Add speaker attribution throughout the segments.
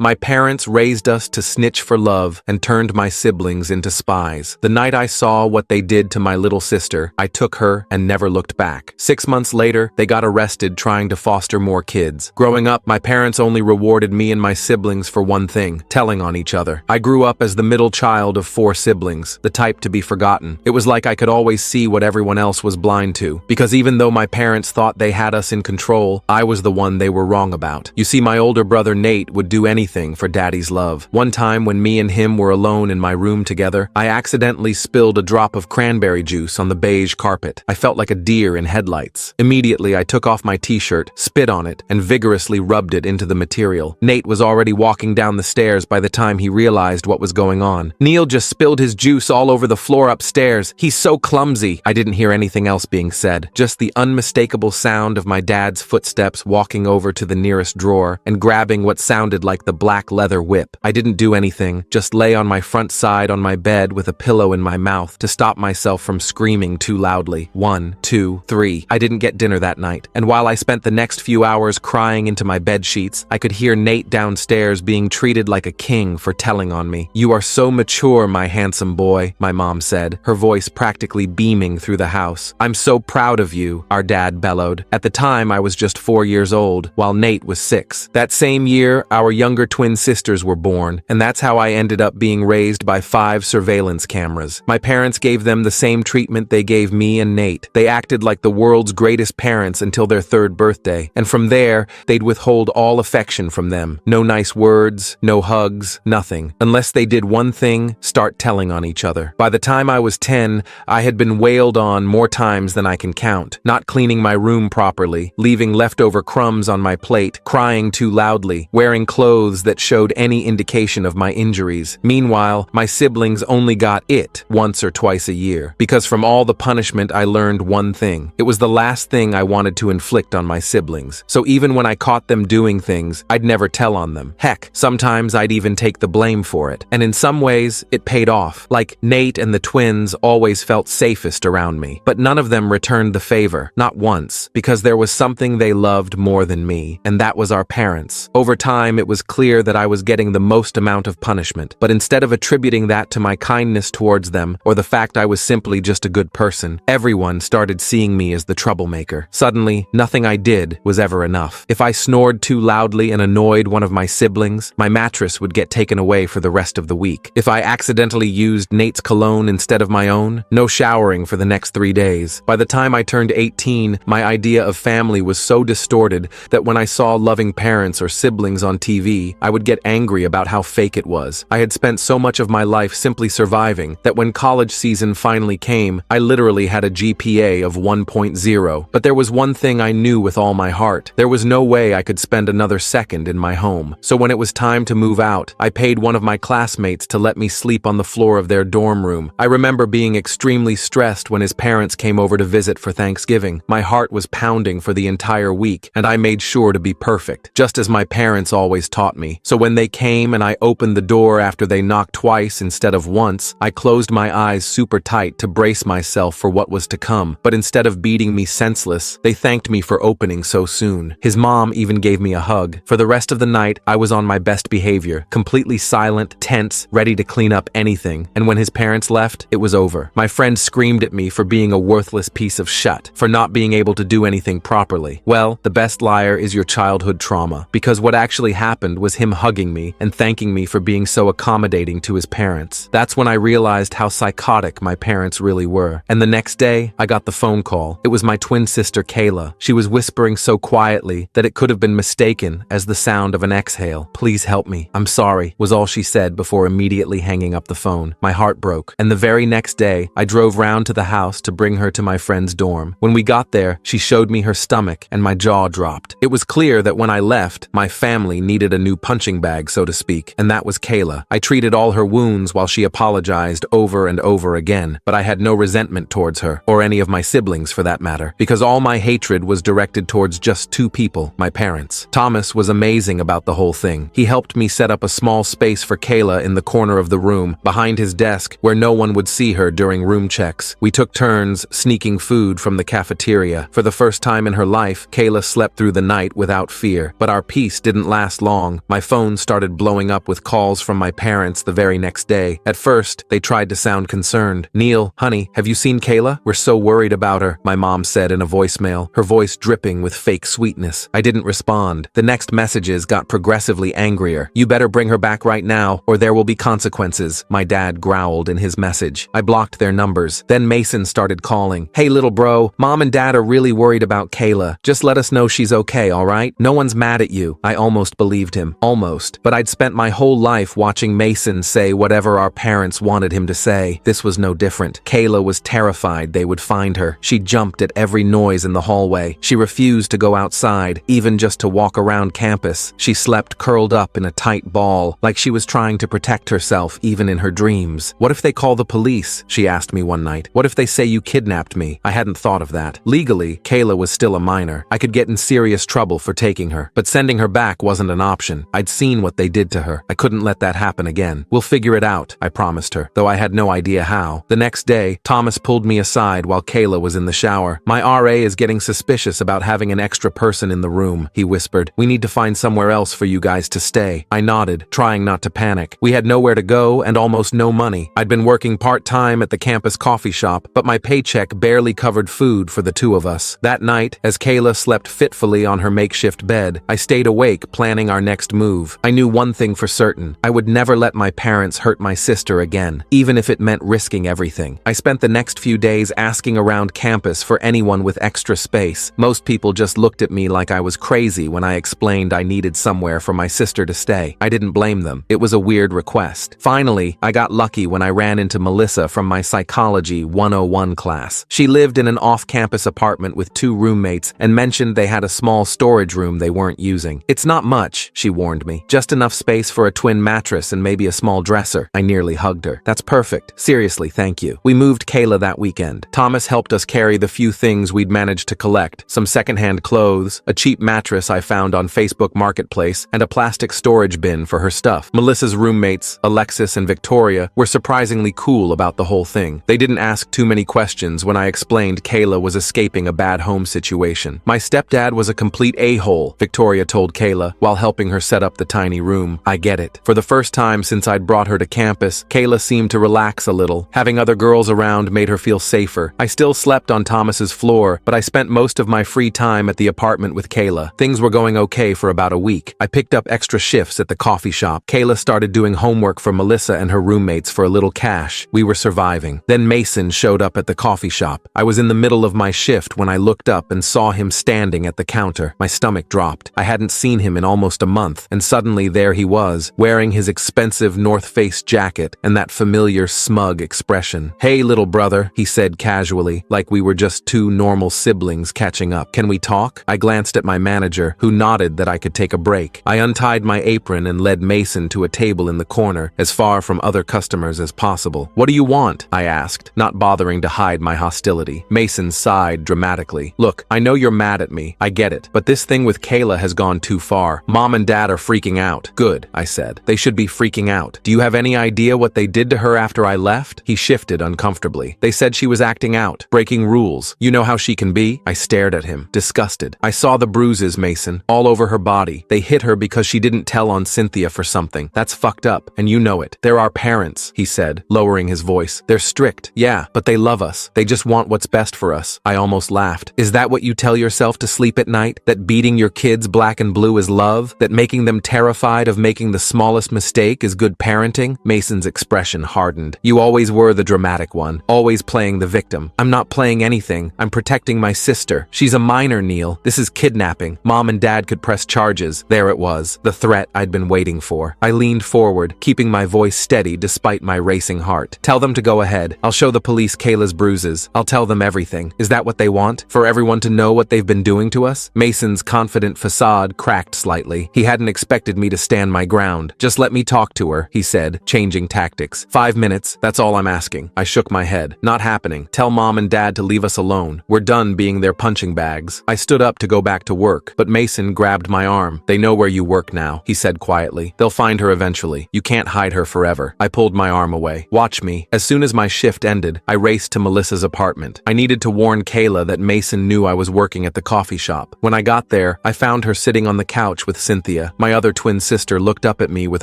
Speaker 1: My parents raised us to snitch for love and turned my siblings into spies. The night I saw what they did to my little sister, I took her and never looked back. 6 months later, they got arrested trying to foster more kids. Growing up, my parents only rewarded me and my siblings for one thing: telling on each other. I grew up as the middle child of 4 siblings, the type to be forgotten. It was like I could always see what everyone else was blind to, because even though my parents thought they had us in control, I was the one they were wrong about. You see, my older brother Nate would do anything for Daddy's love. One time when me and him were alone in my room together, I accidentally spilled a drop of cranberry juice on the beige carpet. I felt like a deer in headlights. Immediately, I took off my t-shirt, spit on it, and vigorously rubbed it into the material. Nate was already walking down the stairs by the time he realized what was going on. Neil just spilled his juice all over the floor upstairs. He's so clumsy. I didn't hear anything else being said, just the unmistakable sound of my dad's footsteps walking over to the nearest drawer and grabbing what sounded like the black leather whip. I didn't do anything, just lay on my front side on my bed with a pillow in my mouth to stop myself from screaming too loudly. 1, 2, 3. I didn't get dinner that night, and while I spent the next few hours crying into my bed sheets, I could hear Nate downstairs being treated like a king for telling on me. "You are so mature, my handsome boy," my mom said, her voice practically beaming through the house. "I'm so proud of you," our dad bellowed. At the time, I was just 4 years old, while Nate was 6. That same year, our younger twin sisters were born, and that's how I ended up being raised by 5 surveillance cameras. My parents gave them the same treatment they gave me and Nate. They acted like the world's greatest parents until their 3rd birthday, and from there, they'd withhold all affection from them. No nice words, no hugs, nothing. Unless they did one thing: start telling on each other. By the time I was 10, I had been wailed on more times than I can count. Not cleaning my room properly, leaving leftover crumbs on my plate, crying too loudly, wearing clothes that showed any indication of my injuries. Meanwhile, my siblings only got it once or twice a year, because from all the punishment I learned one thing: it was the last thing I wanted to inflict on my siblings. So even when I caught them doing things, I'd never tell on them. Heck, sometimes I'd even take the blame for it. And in some ways, it paid off. Like, Nate and the twins always felt safest around me, but none of them returned the favor, not once, because there was something they loved more than me, and that was our parents. Over time, it was clear that I was getting the most amount of punishment, but instead of attributing that to my kindness towards them or the fact I was simply just a good person, everyone started seeing me as the troublemaker. Suddenly, nothing I did was ever enough. If I snored too loudly and annoyed one of my siblings, my mattress would get taken away for the rest of the week. If I accidentally used Nate's cologne instead of my own, no showering for the next 3 days. By the time I turned 18, my idea of family was so distorted that when I saw loving parents or siblings on TV, I would get angry about how fake it was. I had spent so much of my life simply surviving that when college season finally came, I literally had a GPA of 1.0. But there was one thing I knew with all my heart: there was no way I could spend another second in my home. So when it was time to move out, I paid one of my classmates to let me sleep on the floor of their dorm room. I remember being extremely stressed when his parents came over to visit for Thanksgiving. My heart was pounding for the entire week, and I made sure to be perfect, just as my parents always taught me. So when they came and I opened the door after they knocked twice instead of once, I closed my eyes super tight to brace myself for what was to come. But instead of beating me senseless, they thanked me for opening so soon. His mom even gave me a hug. For the rest of the night, I was on my best behavior, completely silent, tense, ready to clean up anything. And when his parents left, it was over. My friend screamed at me for being a worthless piece of shit, for not being able to do anything properly. Well, the best liar is your childhood trauma, because what actually happened was him hugging me and thanking me for being so accommodating to his parents. That's when I realized how psychotic my parents really were. And the next day, I got the phone call. It was my twin sister, Kayla. She was whispering so quietly that it could have been mistaken as the sound of an exhale. "Please help me. I'm sorry," was all she said before immediately hanging up the phone. My heart broke. And the very next day, I drove round to the house to bring her to my friend's dorm. When we got there, she showed me her stomach and my jaw dropped. It was clear that when I left, my family needed a new punching bag, so to speak, and that was Kayla. I treated all her wounds while she apologized over and over again, but I had no resentment towards her, or any of my siblings for that matter, because all my hatred was directed towards just 2 people, my parents. Thomas was amazing about the whole thing. He helped me set up a small space for Kayla in the corner of the room, behind his desk, where no one would see her during room checks. We took turns sneaking food from the cafeteria. For the first time in her life, Kayla slept through the night without fear, but our peace didn't last long My phone started blowing up with calls from my parents the very next day. At first, they tried to sound concerned. "Neil, honey, have you seen Kayla? We're so worried about her," my mom said in a voicemail, her voice dripping with fake sweetness. I didn't respond. The next messages got progressively angrier. "You better bring her back right now, or there will be consequences," my dad growled in his message. I blocked their numbers. Then Mason started calling. "Hey little bro, mom and dad are really worried about Kayla. Just let us know she's okay, alright? No one's mad at you." I almost believed him. Almost. But I'd spent my whole life watching Mason say whatever our parents wanted him to say. This was no different. Kayla was terrified they would find her. She jumped at every noise in the hallway. She refused to go outside, even just to walk around campus. She slept curled up in a tight ball, like she was trying to protect herself even in her dreams. "What if they call the police?" she asked me one night. "What if they say you kidnapped me?" I hadn't thought of that. Legally, Kayla was still a minor. I could get in serious trouble for taking her, but sending her back wasn't an option. I'd seen what they did to her. I couldn't let that happen again. "We'll figure it out," I promised her, though I had no idea how. The next day, Thomas pulled me aside while Kayla was in the shower. "My RA is getting suspicious about having an extra person in the room," he whispered. "We need to find somewhere else for you guys to stay." I nodded, trying not to panic. We had nowhere to go and almost no money. I'd been working part-time at the campus coffee shop, but my paycheck barely covered food for the two of us. That night, as Kayla slept fitfully on her makeshift bed, I stayed awake planning our next move. I knew one thing for certain. I would never let my parents hurt my sister again, even if it meant risking everything. I spent the next few days asking around campus for anyone with extra space. Most people just looked at me like I was crazy when I explained I needed somewhere for my sister to stay. I didn't blame them. It was a weird request. Finally, I got lucky when I ran into Melissa from my Psychology 101 class. She lived in an off-campus apartment with 2 roommates and mentioned they had a small storage room they weren't using. "It's not much," she warned me. "Just enough space for a twin mattress and maybe a small dresser." I nearly hugged her. "That's perfect. Seriously, thank you." We moved Kayla that weekend. Thomas helped us carry the few things we'd managed to collect: some secondhand clothes, a cheap mattress I found on Facebook Marketplace, and a plastic storage bin for her stuff. Melissa's roommates, Alexis and Victoria, were surprisingly cool about the whole thing. They didn't ask too many questions when I explained Kayla was escaping a bad home situation. "My stepdad was a complete a-hole," Victoria told Kayla while helping her set up the tiny room. I get it. For the first time since I'd brought her to campus, Kayla seemed to relax a little. Having other girls around made her feel safer. I still slept on Thomas's floor, but I spent most of my free time at the apartment with Kayla. Things were going okay for about a week. I picked up extra shifts at the coffee shop. Kayla started doing homework for Melissa and her roommates for a little cash. We were surviving. Then Mason showed up at the coffee shop. I was in the middle of my shift when I looked up and saw him standing at the counter. My stomach dropped. I hadn't seen him in almost a month, and suddenly there he was, wearing his expensive North Face jacket and that familiar smug expression. "Hey, little brother," he said casually, like we were just 2 normal siblings catching up. "Can we talk?" I glanced at my manager, who nodded that I could take a break. I untied my apron and led Mason to a table in the corner, as far from other customers as possible. "What do you want?" I asked, not bothering to hide my hostility. Mason sighed dramatically. "Look, I know you're mad at me. I get it. But this thing with Kayla has gone too far. Mom and Dad are freaking out." "Good," I said. "They should be freaking out. Do you have any idea what they did to her after I left?" He shifted uncomfortably. "They said she was acting out, breaking rules. You know how she can be?" I stared at him, disgusted. "I saw the bruises, Mason, all over her body. They hit her because she didn't tell on Cynthia for something. That's fucked up, and you know it. They're our parents," he said, lowering his voice. "They're strict, yeah, but they love us. They just want what's best for us." I almost laughed. "Is that what you tell yourself to sleep at night? That beating your kids black and blue is love? That making them terrified of making the smallest mistake is good parenting?" Mason's expression hardened. "You always were the dramatic one, always playing the victim." "I'm not playing anything. I'm protecting my sister. She's a minor, Neil. This is kidnapping. Mom and Dad could press charges." There it was, the threat I'd been waiting for. I leaned forward, keeping my voice steady despite my racing heart. "Tell them to go ahead. I'll show the police Kayla's bruises. I'll tell them everything. Is that what they want? For everyone to know what they've been doing to us?" Mason's confident facade cracked slightly. He hadn't expected me to stand my ground. "Just let me talk to her," he said, changing tactics. 5 minutes, that's all I'm asking." I shook my head. "Not happening. Tell Mom and Dad to leave us alone. We're done being their punching bags." I stood up to go back to work, but Mason grabbed my arm. "They know where you work now," he said quietly. "They'll find her eventually. You can't hide her forever." I pulled my arm away. "Watch me." As soon as my shift ended, I raced to Melissa's apartment. I needed to warn Kayla that Mason knew I was working at the coffee shop. When I got there, I found her sitting on the couch with Cynthia. My other twin sister looked up at me with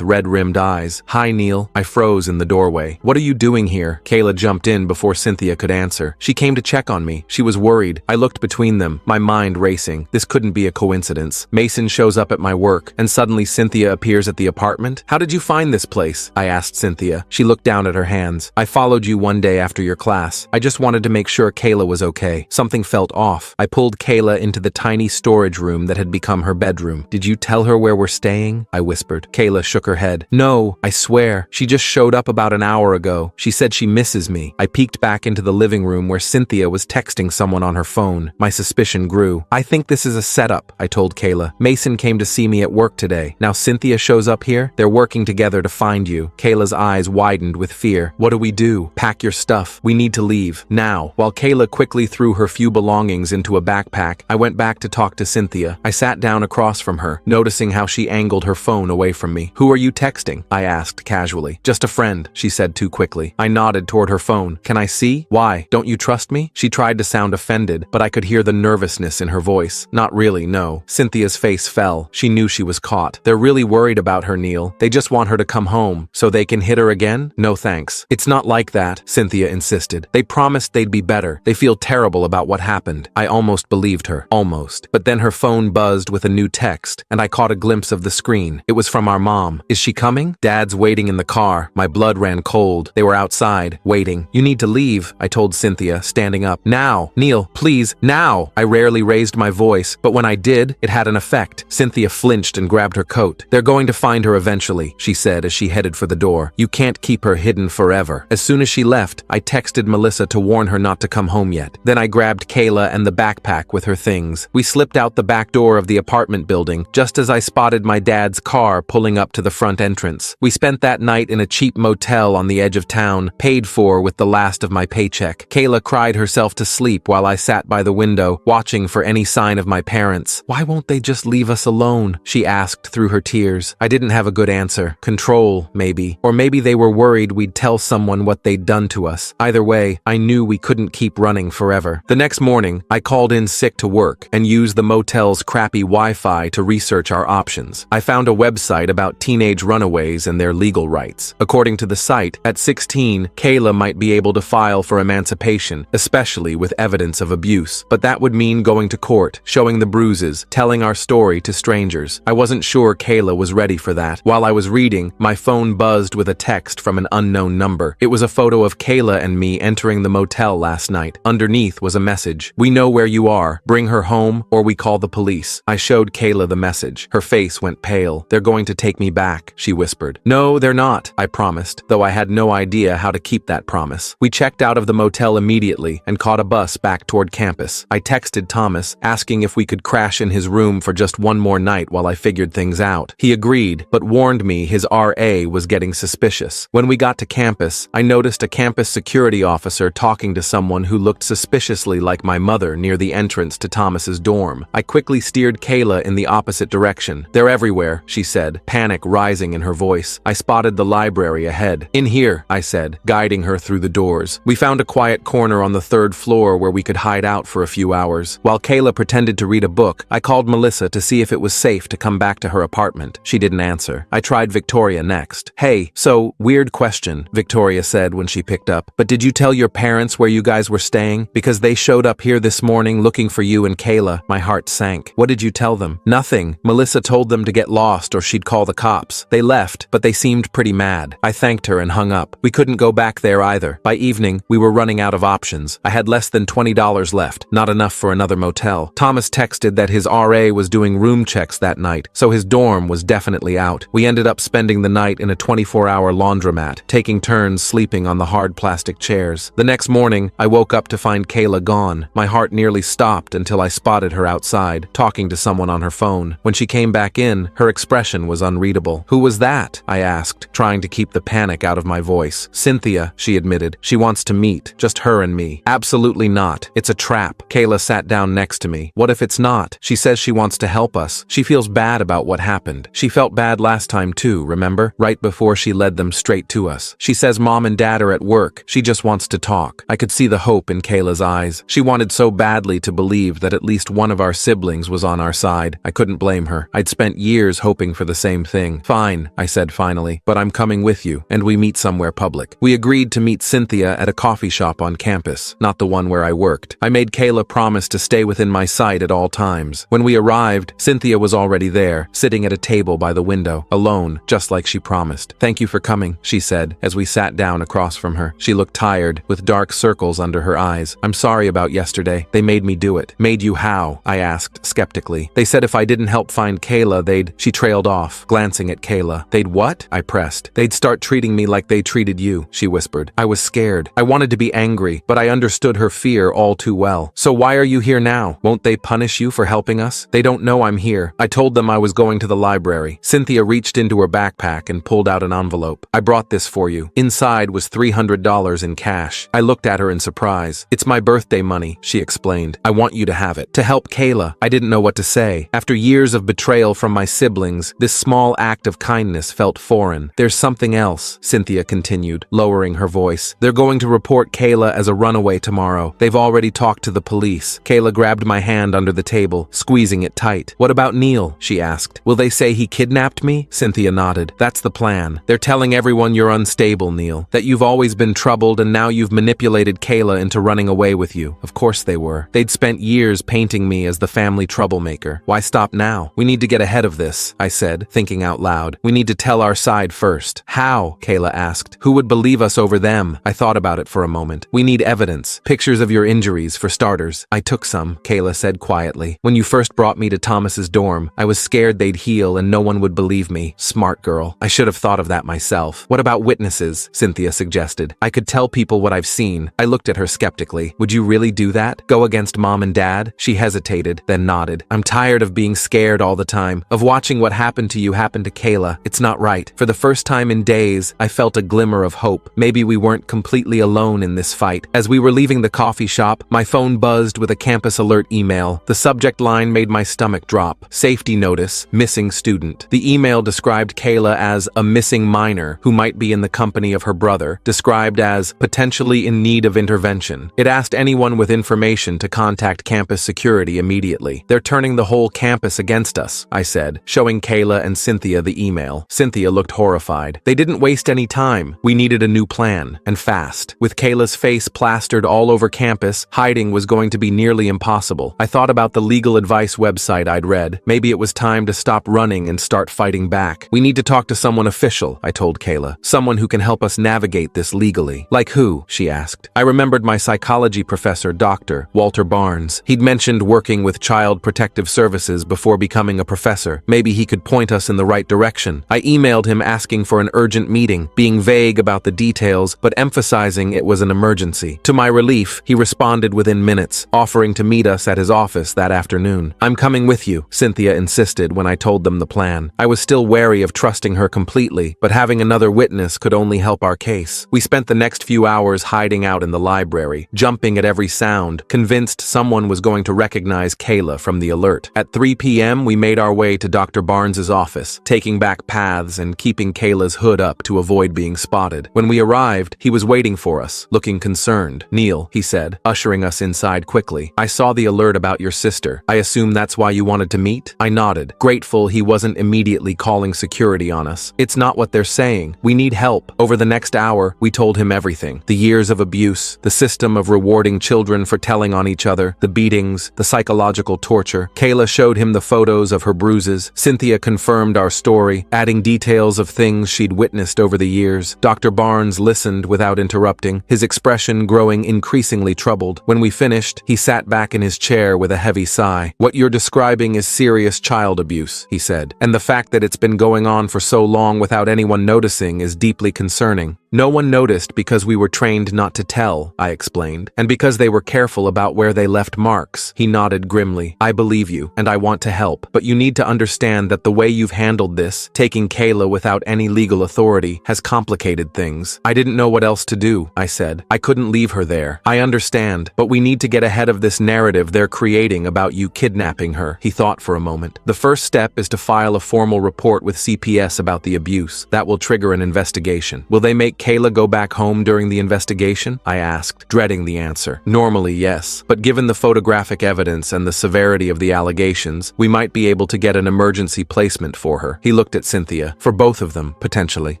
Speaker 1: red-rimmed eyes. Hi, Neil. I froze in the doorway. What are you doing here? Kayla jumped in before Cynthia could answer. She came to check on me. She was worried. I looked between them, my mind racing. This couldn't be a coincidence. Mason shows up at my work, and suddenly Cynthia appears at the apartment. How did you find this place? I asked Cynthia. She looked down at her hands. I followed you one day after your class. I just wanted to make sure Kayla was okay. Something felt off. I pulled Kayla into the tiny storage room that had become her bedroom. Did you tell her where we're staying? I whispered. Kayla shook her head. No, I swear. She just showed up about an hour ago. She said she misses me. I peeked back into the living room where Cynthia was texting someone on her phone. My suspicion grew. I think this is a setup, I told Kayla. Mason came to see me at work today. Now Cynthia shows up here? They're working together to find you. Kayla's eyes widened with fear. What do we do? Pack your stuff. We need to leave. Now. While Kayla quickly threw her few belongings into a backpack, I went back to talk to Cynthia. I sat down across from her, noticing how she angled her phone away from me. Who are you texting? I asked casually. Just a friend, she said too quickly. I nodded toward her phone. Can I see? Why? Don't you trust me? She tried to sound offended, but I could hear the nervousness in her voice. Not really, no. Cynthia's face fell. She knew she was caught. They're really worried about her, Neil. They just want her to come home, so they can hit her again? No thanks. It's not like that, Cynthia insisted. They promised they'd be better. They feel terrible about what happened. I almost believed her. Almost. But then her phone buzzed with a new text, and I caught a glimpse of the screen. It was from our mom. Is she coming? Dad's waiting in the car. My blood ran cold. They were outside, waiting. You need to leave, I told Cynthia, standing up. Now. Neil, please, now. I rarely raised my voice, but when I did, it had an effect. Cynthia flinched and grabbed her coat. They're going to find her eventually, she said as she headed for the door. You can't keep her hidden forever. As soon as she left, I texted Melissa to warn her not to come home yet. Then I grabbed Kayla and the backpack with her things. We slipped out the back door of the apartment building, just as I spotted my dad's car pulling up to the front entrance. We spent that night in a cheap motel on the edge of town, paid for with the last of my paycheck. Kayla cried herself to sleep while I sat by the window, watching for any sign of my parents. Why won't they just leave us alone? She asked through her tears. I didn't have a good answer. Control, maybe. Or maybe they were worried we'd tell someone what they'd done to us. Either way, I knew we couldn't keep running forever. The next morning, I called in sick to work and used the motel's crappy Wi-Fi to research our options. I found a website about teenage runaways and their legal rights. According to the site, at 16, Kayla might be able to file for emancipation, especially with evidence of abuse. But that would mean going to court, showing the bruises, telling our story to strangers. I wasn't sure Kayla was ready for that. While I was reading, my phone buzzed with a text from an unknown number. It was a photo of Kayla and me entering the motel last night. Underneath was a message. We know where you are. Bring her home or we call the police. I showed Kayla the message. Her face went pale. They're going to take me back, she whispered. No, they're not, I promised, though I had no idea how to keep that promise. We checked out of the motel immediately and caught a bus back toward campus. I texted Thomas, asking if we could crash in his room for just one more night while I figured things out. He agreed, but warned me his RA was getting suspicious. When we got to campus, I noticed a campus security officer talking to someone who looked suspiciously like my mother near the entrance to Thomas's dorm. I quickly steered Kayla in the opposite direction. They're everywhere, she said, panic rising in her voice. I spotted the library ahead. In here, I said, guiding her through the doors. We found a quiet corner on the third floor where we could hide out for a few hours. While Kayla pretended to read a book, I called Melissa to see if it was safe to come back to her apartment. She didn't answer. I tried Victoria next. Hey, so, weird question, Victoria said when she picked up. But did you tell your parents where you guys were staying? Because they showed up here this morning looking for you and Kayla. My heart sank. What did you tell them? Nothing. Melissa told them to get lost or she'd call the cops. They left, but they seemed pretty mad. I thanked her and hung up. We couldn't go back there either. By evening, we were running out of options. I had less than $20 left, not enough for another motel. Thomas texted that his RA was doing room checks that night, so his dorm was definitely out. We ended up spending the night in a 24-hour laundromat, taking turns sleeping on the hard plastic chairs. The next morning, I woke up to find Kayla gone. My heart nearly stopped until I spotted her outside, talking to someone on her phone. When she came back in, her expression was unreadable. Who was that? I asked, trying to keep the panic out of my voice. Cynthia, she admitted. She wants to meet, just her and me. Absolutely not. It's a trap. Kayla sat down next to me. What if it's not? She says she wants to help us. She feels bad about what happened. She felt bad last time too, remember? Right before she led them straight to us. She says mom and dad are at work. She just wants to talk. I could see the hope in Kayla's eyes. She wanted so badly to believe that at least one of our siblings was on our side. I couldn't blame her. I'd spent spent years hoping for the same thing. Fine, I said finally, but I'm coming with you, and we meet somewhere public. We agreed to meet Cynthia at a coffee shop on campus, not the one where I worked. I made Kayla promise to stay within my sight at all times. When we arrived, Cynthia was already there, sitting at a table by the window, alone, just like she promised. Thank you for coming, she said, as we sat down across from her. She looked tired, with dark circles under her eyes. I'm sorry about yesterday. They made me do it. Made you how? I asked, skeptically. They said if I didn't help find Kayla, She trailed off, glancing at Kayla. They'd what? I pressed. They'd start treating me like they treated you, she whispered. I was scared. I wanted to be angry, but I understood her fear all too well. So why are you here now? Won't they punish you for helping us? They don't know I'm here. I told them I was going to the library. Cynthia reached into her backpack and pulled out an envelope. I brought this for you. Inside was $300 in cash. I looked at her in surprise. It's my birthday money, she explained. I want you to have it. To help Kayla. I didn't know what to say. After years of betrayal from my siblings, this small act of kindness felt foreign. There's something else, Cynthia continued, lowering her voice. They're going to report Kayla as a runaway tomorrow. They've already talked to the police. Kayla grabbed my hand under the table, squeezing it tight. What about Neil? She asked. Will they say he kidnapped me? Cynthia nodded. That's the plan. They're telling everyone you're unstable, Neil. That you've always been troubled and now you've manipulated Kayla into running away with you. Of course they were. They'd spent years painting me as the family troublemaker. Why stop now? We need to get ahead of this, I said, thinking out loud. We need to tell our side first. How? Kayla asked. Who would believe us over them? I thought about it for a moment. We need evidence. Pictures of your injuries, for starters. I took some, Kayla said quietly. When you first brought me to Thomas's dorm, I was scared they'd heal and no one would believe me. Smart girl. I should have thought of that myself. What about witnesses? Cynthia suggested. I could tell people what I've seen. I looked at her skeptically. Would you really do that? Go against mom and dad? She hesitated, then nodded. I'm tired of being scared all the time, of watching what happened to you happen to Kayla. It's not right. For the first time in days, I felt a glimmer of hope. Maybe we weren't completely alone in this fight. As we were leaving the coffee shop, my phone buzzed with a campus alert email. The subject line made my stomach drop. Safety notice, missing student. The email described Kayla as a missing minor who might be in the company of her brother, described as potentially in need of intervention. It asked anyone with information to contact campus security immediately. They're turning the whole campus against us, I said, showing Kayla and Cynthia the email. Cynthia looked horrified. They didn't waste any time. We needed a new plan, and fast. With Kayla's face plastered all over campus, hiding was going to be nearly impossible. I thought about the legal advice website I'd read. Maybe it was time to stop running and start fighting back. We need to talk to someone official, I told Kayla. Someone who can help us navigate this legally. Like who? She asked. I remembered my psychology professor, Dr. Walter Barnes. He'd mentioned working with Child Protective Services before becoming a professor. Maybe he could point us in the right direction. I emailed him asking for an urgent meeting, being vague about the details, but emphasizing it was an emergency. To my relief, he responded within minutes, offering to meet us at his office that afternoon. I'm coming with you, Cynthia insisted when I told them the plan. I was still wary of trusting her completely, but having another witness could only help our case. We spent the next few hours hiding out in the library, jumping at every sound, convinced someone was going to recognize Kayla from the alert. At 3 p.m., we made our way to Dr. Barnes's office, taking back paths and keeping Kayla's hood up to avoid being spotted. When we arrived, he was waiting for us, looking concerned. Neil, he said, ushering us inside quickly. I saw the alert about your sister. I assume that's why you wanted to meet? I nodded, grateful he wasn't immediately calling security on us. It's not what they're saying. We need help. Over the next hour, we told him everything. The years of abuse, the system of rewarding children for telling on each other, the beatings, the psychological torture. Kayla showed him the photos of her bruises. Cynthia confirmed our story, adding details of things she'd witnessed over the years. Dr. Barnes listened without interrupting, his expression growing increasingly troubled. When we finished, he sat back in his chair with a heavy sigh. What you're describing is serious child abuse, he said, and the fact that it's been going on for so long without anyone noticing is deeply concerning. No one noticed because we were trained not to tell, I explained, and because they were careful about where they left marks. He nodded grimly. I believe you, and I want to help, but you need to understand that the way you've handled this, taking Kayla without any legal authority, has complicated things. I didn't know what else to do, I said. I couldn't leave her there. I understand, but we need to get ahead of this narrative they're creating about you kidnapping her. He thought for a moment. The first step is to file a formal report with CPS about the abuse. That will trigger an investigation. Will they make Kayla go back home during the investigation? I asked, dreading the answer. Normally, yes, but given the photographic evidence and the severity of the allegations, we might be able to get an emergency placement for her. He looked at Cynthia. For both of them, potentially.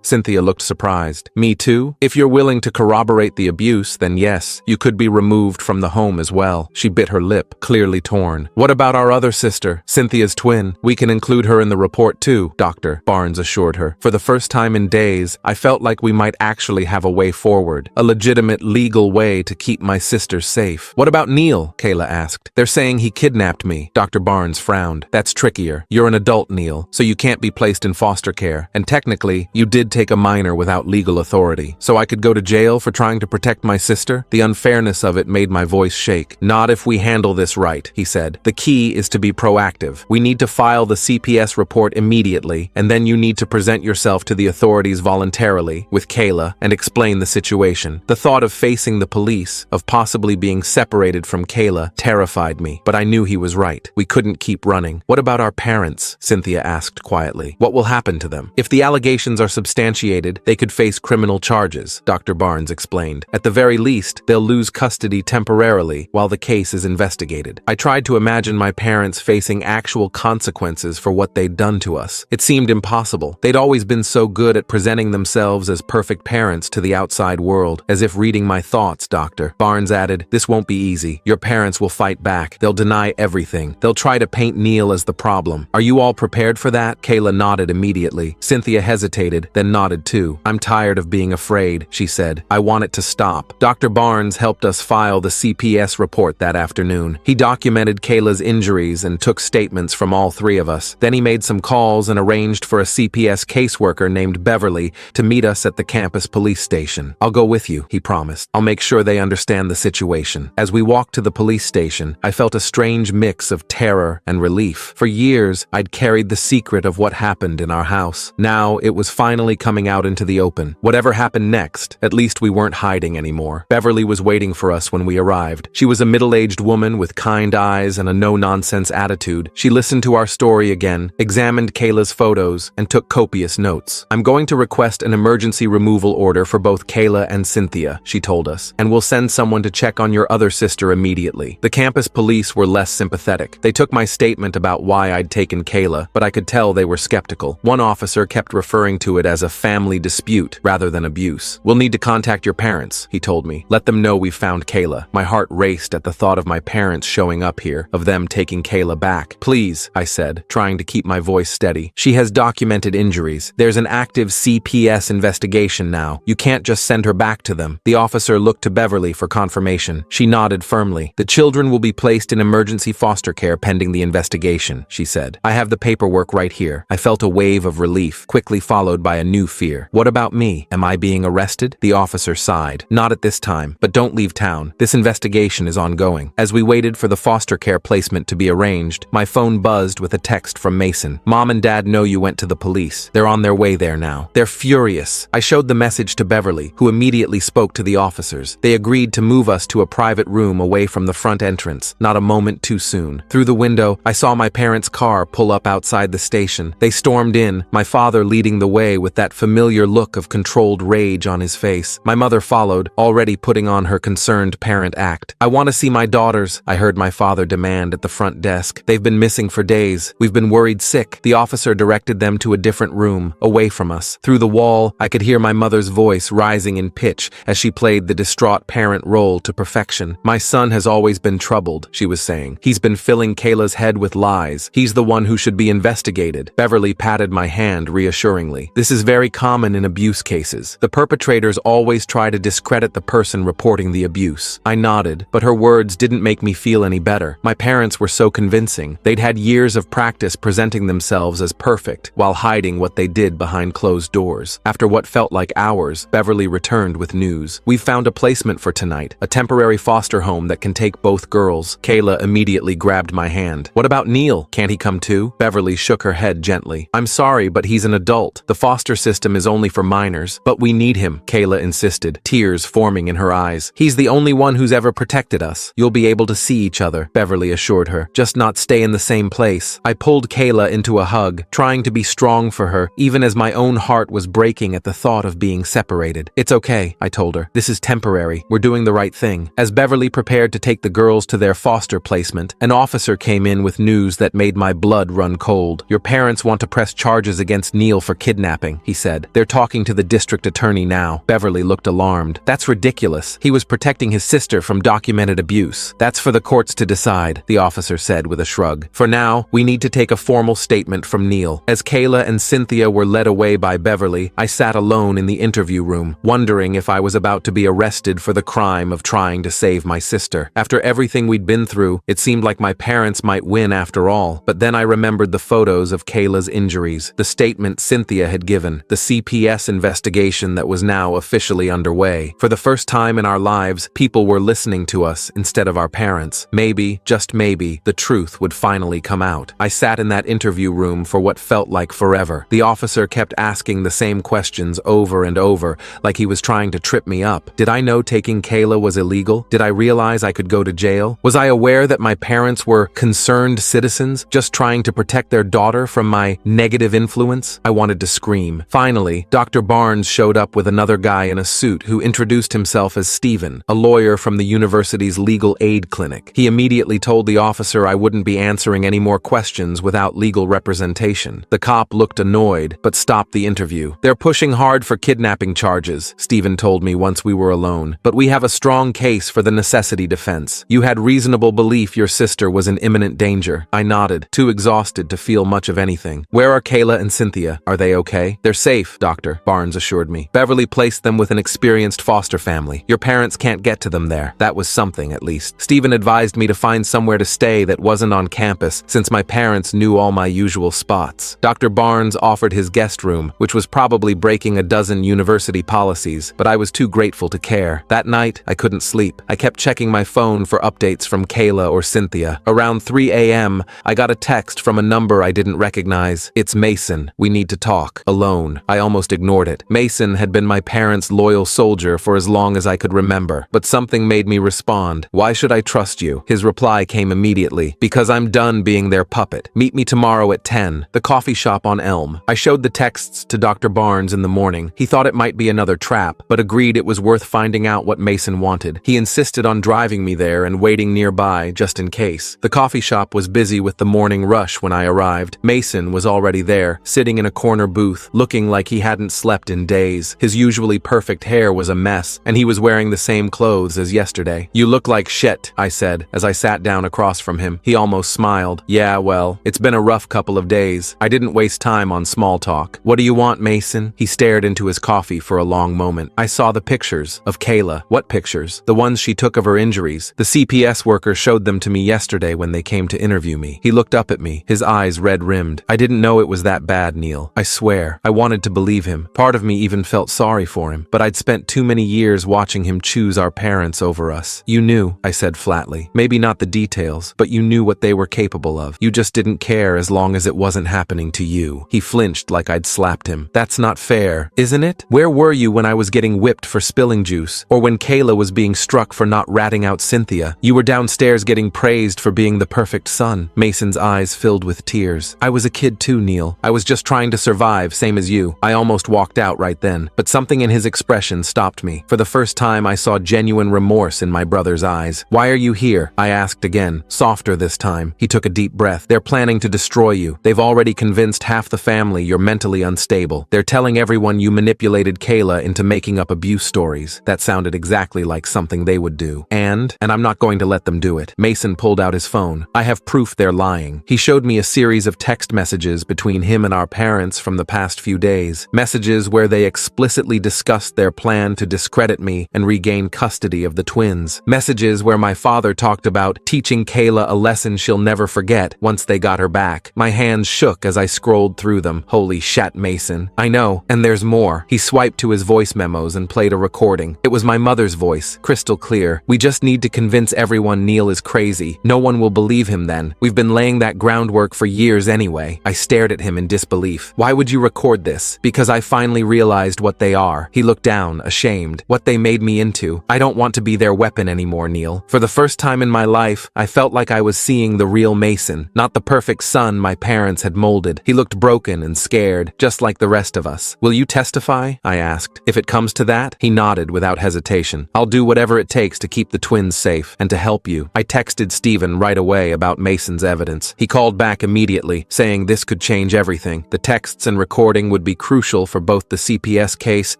Speaker 1: Cynthia looked surprised. Me too? If you're willing to corroborate the abuse, then yes, you could be removed from the home as well. She bit her lip, clearly torn. What about our other sister, Cynthia's twin? We can include her in the report too, Dr. Barnes assured her. For the first time in days, I felt like we might actually have a way forward, a legitimate legal way to keep my sister safe. What about Neil? Kayla asked. They're saying he kidnapped me. Dr. Barnes frowned. That's trickier. You're an adult, Neil, so you can't be placed in foster care, and technically, you did take a minor without legal authority. So I could go to jail for trying to protect my sister? The unfairness of it made my voice shake. Not if we handle this right, he said. The key is to be proactive. We need to file the CPS report immediately, and then you need to present yourself to the authorities voluntarily, with Kayla, and explain the situation. The thought of facing the police, of possibly being separated from Kayla, terrified me, but I knew he was right. We couldn't keep running. What about our parents? Cynthia asked quietly. What will happen to them? If the allegations are substantiated, they could face criminal charges, Dr. Barnes explained. At the very least, they'll lose custody temporarily while the case is investigated. I tried to imagine my parents facing actual consequences for what they'd done to us. It seemed impossible. They'd always been so good at presenting themselves as perfect parents to the outside world, as if reading my thoughts, Dr. Barnes added. This won't be easy. Your parents will fight back. They'll deny everything. They'll try to paint Neil as the problem. Are you all prepared for that? Kayla nodded immediately. Cynthia hesitated, then nodded too. I'm tired of being afraid, she said. I want it to stop. Dr. Barnes helped us file the CPS report that afternoon. He documented Kayla's injuries and took statements from all three of us. Then he made some calls and arranged for a CPS caseworker named Beverly to meet us at the campus police station. I'll go with you, he promised. I'll make sure they understand the situation. As we walked to the police station, I felt a strange mix of terror and relief. For years, I'd carried the secret of what happened in our house. Now, it was finally coming out into the open. Whatever happened next, at least we weren't hiding anymore. Beverly was waiting for us when we arrived. She was a middle-aged woman with kind eyes and a no-nonsense attitude. She listened to our story again, examined Kayla's photos, and took copious notes. I'm going to request an emergency removal order for both Kayla and Cynthia, she told us, and we'll send someone to check on your other sister immediately. The campus police were less sympathetic. They took my statement about why I'd taken Kayla, but I could tell they were skeptical. One officer kept referring to it as a family dispute rather than abuse. We'll need to contact your parents, he told me. Let them know we've found Kayla. My heart raced at the thought of my parents showing up here, of them taking Kayla back. Please, I said, trying to keep my voice steady. She has documented injuries. There's an active CPS investigation now. You can't just send her back to them. The officer looked to Beverly for confirmation. She nodded firmly. The children will be placed in emergency foster care pending the investigation, she said. I have the paperwork right here. I felt a wave of relief, quickly followed by a new fear. What about me? Am I being arrested? The officer sighed. Not at this time, but don't leave town. This investigation is ongoing. As we waited for the foster care placement to be arranged, my phone buzzed with a text from Mason. Mom and Dad know you went to the police. They're on their way there now. They're furious. I showed the message to Beverly, who immediately spoke to the officers. They agreed to move us to a private room away from the front entrance, not a moment too soon. Through the window, I saw my parents' car pull up outside the station. They stormed in, my father leading the way with that familiar look of controlled rage on his face. My mother followed, already putting on her concerned parent act. I want to see my daughters, I heard my father demand at the front desk. They've been missing for days. We've been worried sick. The officer directed them to a different room, away from us. Through the wall, I could hear my mother's voice rising in pitch as she played the distraught parent role to perfection. My son has always been troubled, she was saying. He's been filling Kayla's head with lies. He's the one who should be investigated. Beverly patted my hand reassuringly. This is very common in abuse cases. The perpetrators always try to discredit the person reporting the abuse. I nodded, but her words didn't make me feel any better. My parents were so convincing. They'd had years of practice presenting themselves as perfect while hiding what they did behind closed doors. After what felt like hours, Beverly returned with news. We've found a placement for tonight, a temporary foster home that can take both girls. Kayla immediately grabbed my hand. What about Neil? Can't he come too? Beverly shook her head gently. I'm sorry, but he's an adult. The foster system is only for minors. But we need him, Kayla insisted, tears forming in her eyes. He's the only one who's ever protected us. You'll be able to see each other, Beverly assured her. Just not stay in the same place. I pulled Kayla into a hug, trying to be strong for her, even as my own heart was breaking at the thought of being being separated. It's okay, I told her. This is temporary. We're doing the right thing. As Beverly prepared to take the girls to their foster placement, an officer came in with news that made my blood run cold. Your parents want to press charges against Neil for kidnapping, he said. They're talking to the district attorney now. Beverly looked alarmed. That's ridiculous. He was protecting his sister from documented abuse. That's for the courts to decide, the officer said with a shrug. For now, we need to take a formal statement from Neil. As Kayla and Cynthia were led away by Beverly, I sat alone in the interview room, wondering if I was about to be arrested for the crime of trying to save my sister. After everything we'd been through, it seemed like my parents might win after all. But then I remembered the photos of Kayla's injuries, the statement Cynthia had given, the CPS investigation that was now officially underway. For the first time in our lives, people were listening to us instead of our parents. Maybe, just maybe, the truth would finally come out. I sat in that interview room for what felt like forever. The officer kept asking the same questions over and over, like he was trying to trip me up. Did I know taking Kayla was illegal? Did I realize I could go to jail? Was I aware that my parents were concerned citizens, just trying to protect their daughter from my negative influence? I wanted to scream. Finally, Dr. Barnes showed up with another guy in a suit who introduced himself as Stephen, a lawyer from the university's legal aid clinic. He immediately told the officer I wouldn't be answering any more questions without legal representation. The cop looked annoyed, but stopped the interview. They're pushing hard for kidnapping charges, Stephen told me once we were alone. But we have a strong case for the necessity defense. You had reasonable belief your sister was in imminent danger. I nodded, too exhausted to feel much of anything. Where are Kayla and Cynthia? Are they okay? They're safe, Doctor, Barnes assured me. Beverly placed them with an experienced foster family. Your parents can't get to them there. That was something, at least. Stephen advised me to find somewhere to stay that wasn't on campus, since my parents knew all my usual spots. Dr. Barnes offered his guest room, which was probably breaking a dozen university policies, but I was too grateful to care. That night, I couldn't sleep. I kept checking my phone for updates from Kayla or Cynthia. Around 3 a.m., I got a text from a number I didn't recognize. It's Mason. We need to talk. Alone. I almost ignored it. Mason had been my parents' loyal soldier for as long as I could remember, but something made me respond. Why should I trust you? His reply came immediately. Because I'm done being their puppet. Meet me tomorrow at 10. The coffee shop on Elm. I showed the texts to Dr. Barnes in the morning. He thought it might be another trap, but agreed it was worth finding out what Mason wanted. He insisted on driving me there and waiting nearby just in case. The coffee shop was busy with the morning rush when I arrived. Mason was already there, sitting in a corner booth, looking like he hadn't slept in days. His usually perfect hair was a mess, and he was wearing the same clothes as yesterday. You look like shit, I said, as I sat down across from him. He almost smiled. Yeah, well, it's been a rough couple of days. I didn't waste time on small talk. What do you want, Mason? He stared into his coffee for a long moment. I saw the pictures of Kayla. What pictures? The ones she took of her injuries. The CPS worker showed them to me yesterday when they came to interview me. He looked up at me, his eyes red-rimmed. I didn't know it was that bad, Neil. I swear. I wanted to believe him. Part of me even felt sorry for him, but I'd spent too many years watching him choose our parents over us. You knew, I said flatly. Maybe not the details, but you knew what they were capable of. You just didn't care as long as it wasn't happening to you. He flinched like I'd slapped him. That's not fair, isn't it? Where were you when I was getting whipped for spilling juice? Or when Kayla was being struck for not ratting out Cynthia? You were downstairs getting praised for being the perfect son. Mason's eyes filled with tears. I was a kid too, Neil. I was just trying to survive, same as you. I almost walked out right then, but something in his expression stopped me. For the first time, I saw genuine remorse in my brother's eyes. Why are you here? I asked again, softer this time. He took a deep breath. They're planning to destroy you. They've already convinced half the family you're mentally unstable. They're telling everyone you manipulated Kayla into making up abuse stories. That sounded exactly like something they would do. And I'm not going to let them do it. Mason pulled out his phone. I have proof they're lying. He showed me a series of text messages between him and our parents from the past few days. Messages where they explicitly discussed their plan to discredit me and regain custody of the twins. Messages where my father talked about teaching Kayla a lesson she'll never forget once they got her back. My hands shook as I scrolled through them. Holy shat, Mason. I know, and there's more. He swiped to his voice memos and played a recording. It was my mother's voice, crystal clear. We just need to convince everyone Neil is crazy. No one will believe him then. We've been laying that groundwork for years anyway. I stared at him in disbelief. Why would you record this? Because I finally realized what they are. He looked down, ashamed. What they made me into. I don't want to be their weapon anymore, Neil. For the first time in my life, I felt like I was seeing the real Mason, not the perfect son my parents had molded. He looked broken and scared, just like the rest of us. Will you testify? verify? I asked. If it comes to that? He nodded without hesitation. I'll do whatever it takes to keep the twins safe and to help you. I texted Stephen right away about Mason's evidence. He called back immediately, saying this could change everything. The texts and recording would be crucial for both the CPS case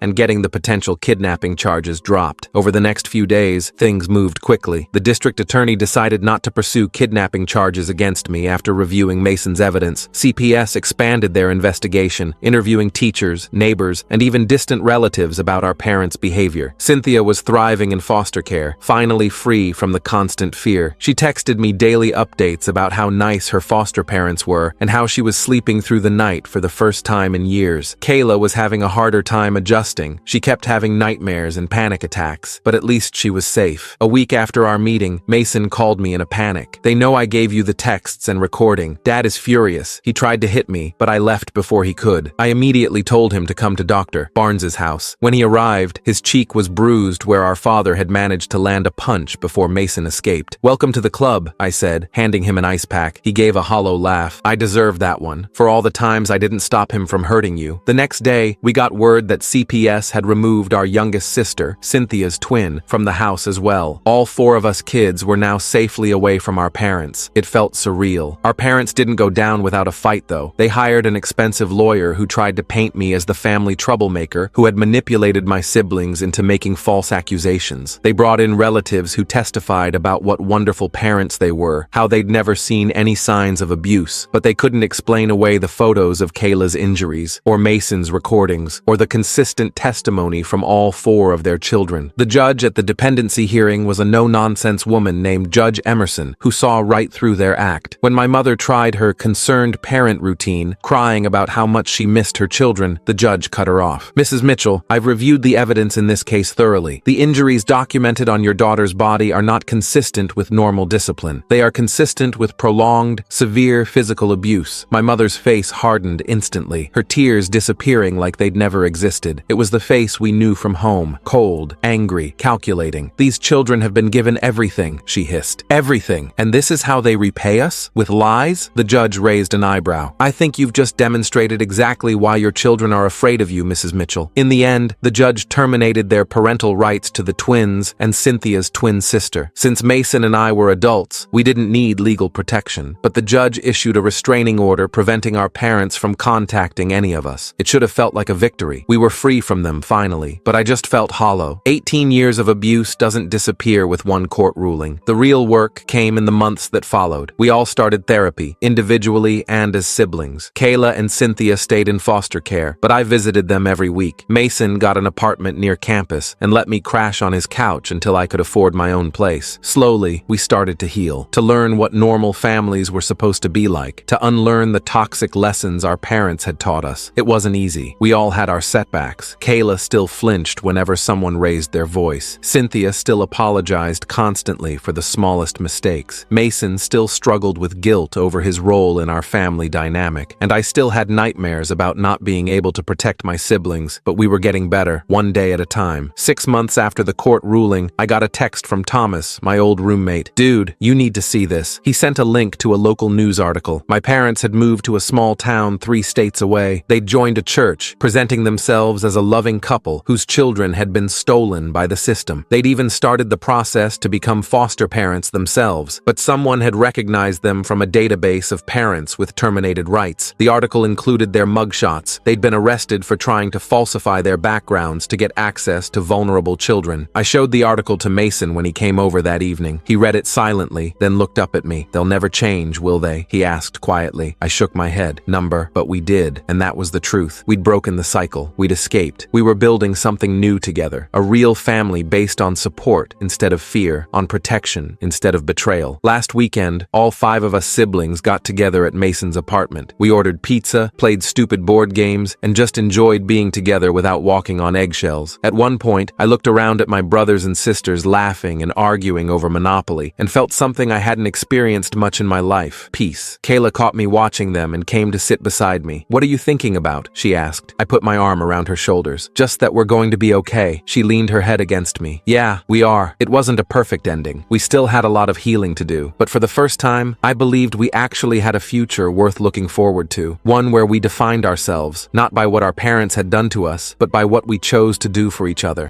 Speaker 1: and getting the potential kidnapping charges dropped. Over the next few days, things moved quickly. The district attorney decided not to pursue kidnapping charges against me after reviewing Mason's evidence. CPS expanded their investigation, interviewing teachers, neighbors, and even distant relatives about our parents' behavior. Cynthia was thriving in foster care, finally free from the constant fear. She texted me daily updates about how nice her foster parents were and how she was sleeping through the night for the first time in years. Kayla was having a harder time adjusting. She kept having nightmares and panic attacks, but at least she was safe. A week after our meeting, Mason called me in a panic. "They know I gave you the texts and recording. Dad is furious. He tried to hit me, but I left before he could." I immediately told him to come to Dr. Barnes's house. When he arrived, his cheek was bruised where our father had managed to land a punch before Mason escaped. "Welcome to the club," I said, handing him an ice pack. He gave a hollow laugh. "I deserved that one, for all the times I didn't stop him from hurting you." The next day, we got word that CPS had removed our youngest sister, Cynthia's twin, from the house as well. All four of us kids were now safely away from our parents. It felt surreal. Our parents didn't go down without a fight, though. They hired an expensive lawyer who tried to paint me as the family troublemaker who had manipulated my siblings into making false accusations. They brought in relatives who testified about what wonderful parents they were, how they'd never seen any signs of abuse, but they couldn't explain away the photos of Kayla's injuries, or Mason's recordings, or the consistent testimony from all four of their children. The judge at the dependency hearing was a no-nonsense woman named Judge Emerson, who saw right through their act. When my mother tried her concerned parent routine, crying about how much she missed her children, the judge cut her off. "Mrs. Mitchell, I've reviewed the evidence in this case thoroughly. The injuries documented on your daughter's body are not consistent with normal discipline. They are consistent with prolonged, severe physical abuse." My mother's face hardened instantly, her tears disappearing like they'd never existed. It was the face we knew from home, cold, angry, calculating. "These children have been given everything," she hissed. "Everything. And this is how they repay us? With lies?" The judge raised an eyebrow. "I think you've just demonstrated exactly why your children are afraid of you, Mrs. Mitchell." In the end, the judge terminated their parental rights to the twins and Cynthia's twin sister. Since Mason and I were adults, we didn't need legal protection, but the judge issued a restraining order preventing our parents from contacting any of us. It should have felt like a victory. We were free from them finally, but I just felt hollow. 18 years of abuse doesn't disappear with one court ruling. The real work came in the months that followed. We all started therapy, individually and as siblings. Kayla and Cynthia stayed in foster care, but I visited them every week. Mason got an apartment near campus and let me crash on his couch until I could afford my own place. Slowly, we started to heal, to learn what normal families were supposed to be like, to unlearn the toxic lessons our parents had taught us. It wasn't easy. We all had our setbacks. Kayla still flinched whenever someone raised their voice. Cynthia still apologized constantly for the smallest mistakes. Mason still struggled with guilt over his role in our family dynamic, and I still had nightmares about not being able to protect my siblings, but we were getting better, one day at a time. 6 months after the court ruling, I got a text from Thomas, my old roommate. "Dude, you need to see this." He sent a link to a local news article. My parents had moved to a small town 3 states away. They'd joined a church, presenting themselves as a loving couple whose children had been stolen by the system. They'd even started the process to become foster parents themselves, but someone had recognized them from a database of parents with terminated rights. The article included their mugshots. They'd been arrested for trying to falsify their backgrounds to get access to vulnerable children. I showed the article to Mason when he came over that evening. He read it silently, then looked up at me. "They'll never change, will they?" he asked quietly. I shook my head. "Number, but we did, and that was the truth. We'd broken the cycle. We'd escaped. We were building something new together. A real family based on support instead of fear, on protection instead of betrayal." Last weekend, all 5 of us siblings got together at Mason's apartment. We ordered pizza, played stupid board games, and just enjoyed being together without walking on eggshells. At one point, I looked around at my brothers and sisters laughing and arguing over Monopoly, and felt something I hadn't experienced much in my life: peace. Kayla caught me watching them and came to sit beside me. "What are you thinking about?" she asked. I put my arm around her shoulders. "Just that we're going to be okay." She leaned her head against me. "Yeah, we are. It wasn't a perfect ending. We still had a lot of healing to do. But for the first time, I believed we actually had a future worth looking forward to. One where we defined ourselves, not by what our parents had had done to us, but by what we chose to do for each other.